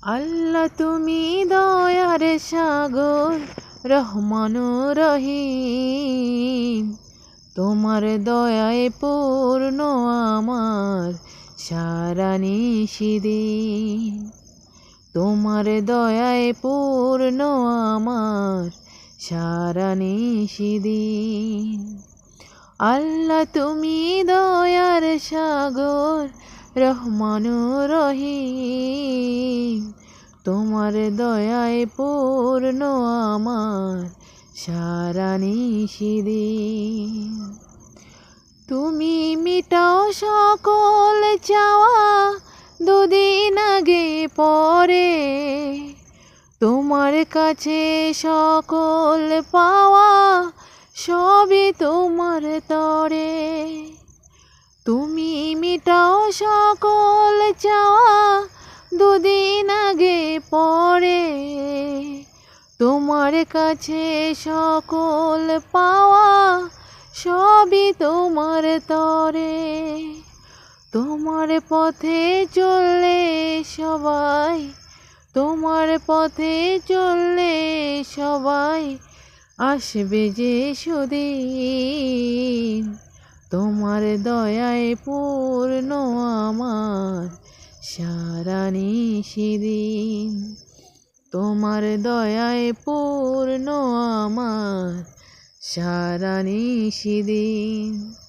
আল্লাহ তুমি দয়ার সাগর, রহমান রহিম। তোমার দয়ায় পূর্ণ আমার সারা নিশিদিন। তোমার দয়ায় পূর্ণ আমার সারা নিশিদিন। আল্লাহ তুমি দয়ার সাগর, রহমান রহিম। তোমার দয়ায় পূর্ণ আমার সারা নিশিদিন। তুমি মিটাও সকল চাওয়া দুদিন আগে পরে, তোমার কাছে সকল পাওয়া সবই তোমার তরে। তুমি মিটাও সকল চাওয়া দুদিন আগে পরে, তোমার কাছে সকল পাওয়া সবই তোমার তরে। তোমার পথে চললে সবাই, তোমার পথে চললে সবাই আসবে যে সুদিন। তোমার দয়ায় পূর্ণ আমার সারা নিশিদিন। তোমার দয়ায় পূর্ণ আমার সারা নিশিদিন।